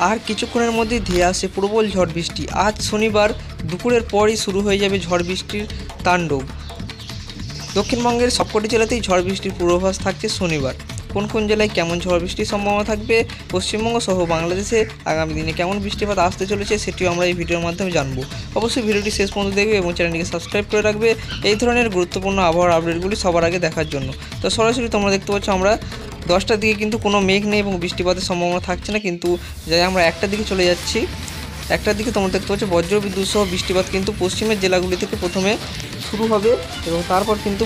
আর কিছুক্ষণের মধ্যেই ধেয়ে আসে প্রবল ঝড় বৃষ্টি। আজ শনিবার দুপুরের পরই শুরু হয়ে যাবে ঝড় বৃষ্টির তাণ্ডব। দক্ষিণবঙ্গের সবকটি জেলাতেই ঝড় বৃষ্টির পূর্বাভাস থাকছে শনিবার। কোন কোন জেলায় কেমন ঝড় বৃষ্টির সম্ভাবনা থাকবে, পশ্চিমবঙ্গ সহ বাংলাদেশে আগামী দিনে কেমন বৃষ্টিপাত আসতে চলেছে, সেটিও আমরা এই ভিডিওর মাধ্যমে জানবো। অবশ্যই ভিডিওটি শেষ পর্যন্ত দেখবে এবং চ্যানেলটিকে সাবস্ক্রাইব করে রাখবে এই ধরনের গুরুত্বপূর্ণ আবহাওয়ার আপডেটগুলি সবার আগে দেখার জন্য। তো সরাসরি তোমরা দেখতে পাচ্ছ আমরা 10টার দিকে কিন্তু কোনো মেঘ নেই এবং বৃষ্টিপাতের সম্ভাবনা থাকছে না, কিন্তু যাই আমরা 1টার দিকে চলে যাচ্ছি। 1টার দিকে তোমরা দেখতে পাচ্ছ বজ্রবিদ্যুৎ সহ বৃষ্টিপাত কিন্তু পশ্চিমের জেলাগুলি থেকে প্রথমে শুরু হবে এবং তারপর কিন্তু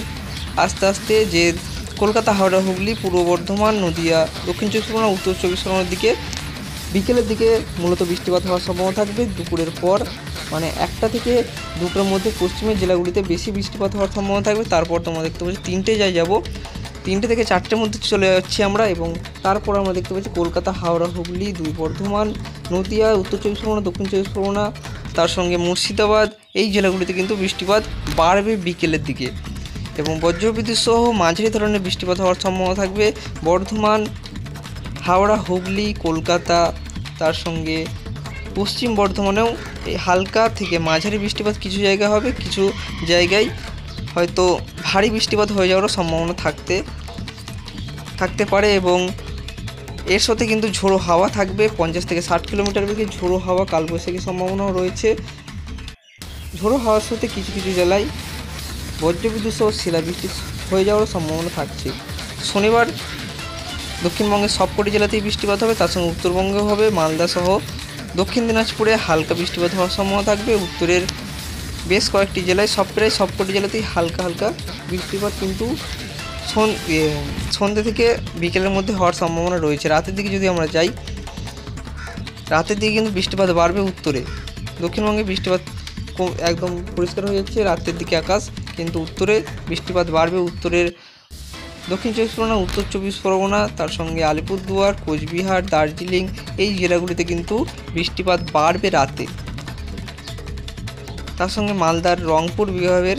আস্তে আস্তে যে কলকাতা, হাওড়া, হুগলি, পূর্ব বর্ধমান, নদিয়া, দক্ষিণ চব্বিশ পরগনা, উত্তর চব্বিশ পরগনার দিকে বিকেলের দিকে মূলত বৃষ্টিপাত হওয়ার সম্ভাবনা থাকবে। দুপুরের পর মানে 1টা থেকে 2টার মধ্যে পশ্চিমের জেলাগুলিতে বেশি বৃষ্টিপাত হওয়ার সম্ভাবনা থাকবে। তারপর তোমরা দেখতে পাচ্ছি 3টে যাব, 3টে থেকে 4টের মধ্যে চলে যাচ্ছি আমরা এবং তারপর আমরা দেখতে পাচ্ছি কলকাতা, হাওড়া, হুগলি, দুই বর্ধমান, নদিয়া, উত্তর চব্বিশ পরগনা, দক্ষিণ চব্বিশ পরগনা, তার সঙ্গে মুর্শিদাবাদ, এই জেলাগুলিতে কিন্তু বৃষ্টিপাত বাড়বে বিকেলের দিকে এবং বজ্রবিদ্যুৎ সহ মাঝারি ধরনের বৃষ্টিপাত হওয়ার সম্ভাবনা থাকবে বর্ধমান, হাওড়া, হুগলি, কলকাতা, তার সঙ্গে পশ্চিম বর্ধমানেও এই হালকা থেকে মাঝারি বৃষ্টিপাত কিছু জায়গায় হবে, কিছু জায়গায় হয়তো ভারী বৃষ্টিপাত হয়ে যাওয়ারও সম্ভাবনা থাকতে পারে এবং এর সাথে কিন্তু ঝোড়ো হাওয়া থাকবে 50 থেকে 60 কিলোমিটার বেগে ঝোড়ো হাওয়া, কালবৈশাখীর সম্ভাবনাও রয়েছে। ঝোড়ো হাওয়ার সাথে কিছু কিছু জেলায় বজ্রবিদ্যুৎ সহ শিলাবৃষ্টি হয়ে যাওয়ার সম্ভাবনা থাকছে। শনিবার দক্ষিণবঙ্গের সবকটি জেলাতেই বৃষ্টিপাত হবে, তার সঙ্গে উত্তরবঙ্গেও হবে। মালদা সহ দক্ষিণ দিনাজপুরে হালকা বৃষ্টিপাত হওয়ার সম্ভাবনা থাকবে। উত্তরের বেশ কয়েকটি জেলায় প্রায় সবকটি জেলাতেই হালকা হালকা বৃষ্টিপাত কিন্তু সন্ধ্যে থেকে বিকেলের মধ্যে হওয়ার সম্ভাবনা রয়েছে। রাতের দিকে যদি আমরা যাই, রাতের দিকে কিন্তু বৃষ্টিপাত বাড়বে উত্তরে। দক্ষিণবঙ্গে বৃষ্টিপাত একদম পরিষ্কার হয়ে যাচ্ছে রাতের দিকে আকাশ, কিন্তু উত্তরে বৃষ্টিপাত বাড়বে। উত্তরের দক্ষিণ চব্বিশ পরগনা, উত্তর চব্বিশ পরগনা, তার সঙ্গে আলিপুরদুয়ার, কোচবিহার, দার্জিলিং, এই জেলাগুলিতে কিন্তু বৃষ্টিপাত বাড়বে রাতে। তার সঙ্গে মালদার রংপুর বিভাগের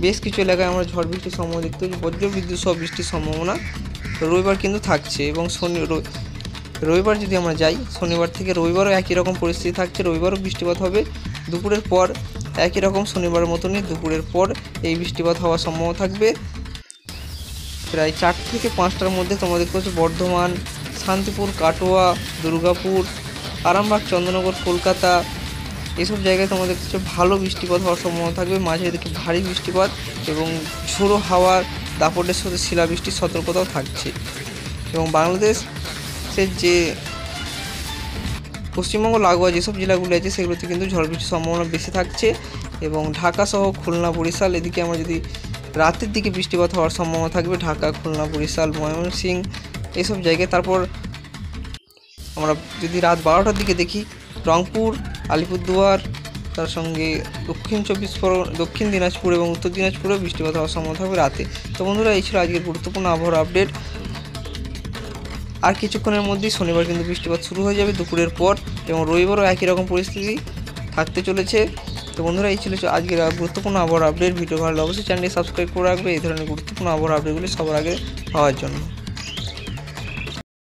বেশ কিছু এলাকায় আমরা ঝড় বৃষ্টির সম্ভাবনা দেখতে পাচ্ছি। বজ্রবিদ্যুৎ সহ বৃষ্টির সম্ভাবনা রবিবার কিন্তু থাকছে এবং রবিবার যদি আমরা যাই, শনিবার থেকে রবিবারও একই রকম পরিস্থিতি থাকছে। রবিবারও বৃষ্টিপাত হবে দুপুরের পর, একই রকম শনিবারের মতনই দুপুরের পর এই বৃষ্টিপাত হওয়ার সম্ভাবনা থাকবে। প্রায় 4 থেকে 5টার মধ্যে তোমরা দেখতে পাচ্ছ বর্ধমান, শান্তিপুর, কাটোয়া, দুর্গাপুর, আরামবাগ, চন্দ্রনগর, কলকাতা, এসব জায়গায় তোমরা দেখতে পাচ্ছ ভালো বৃষ্টিপাত হওয়ার সম্ভাবনা থাকবে। মাঝে দেখে ভারী বৃষ্টিপাত এবং ঝোড়ো হাওয়ার দাপটের সাথে শিলাবৃষ্টির সতর্কতাও থাকছে এবং বাংলাদেশের যে পশ্চিমবঙ্গ লাগোয়া যেসব জেলাগুলি আছে সেগুলোতে কিন্তু ঝড় বৃষ্টির সম্ভাবনা বেশি থাকছে এবং ঢাকা সহ খুলনা, বরিশাল, এদিকে আমরা যদি রাতের দিকে বৃষ্টিপাত হওয়ার সম্ভাবনা থাকবে ঢাকা, খুলনা, বরিশাল, ময়মনসিংহ, এসব জায়গায়। তারপর আমরা যদি রাত 12টার দিকে দেখি, রংপুর, আলিপুরদুয়ার, তার সঙ্গে দক্ষিণ দিনাজপুর এবং উত্তর দিনাজপুরেও বৃষ্টিপাত হওয়ার সম্ভাবনা থাকবে রাতে। তো বন্ধুরা, এই ছিল আজকের গুরুত্বপূর্ণ আবহাওয়ার আপডেট। আর কিছুক্ষণের মধ্যেই শনিবার কিন্তু বৃষ্টিপাত শুরু হয়ে যাবে দুপুরের পর এবং রবিবারও একই রকম পরিস্থিতি থাকতে চলেছে। তো বন্ধুরা, এই ছিল আজকের গুরুত্বপূর্ণ আবহাওয়ার আপডেট। ভিডিও ভালো অবশ্যই চ্যানেলটি সাবস্ক্রাইব করে রাখবে এই ধরনের গুরুত্বপূর্ণ আবহাওয়ার আপডেটগুলি সবার আগে পাওয়ার জন্য।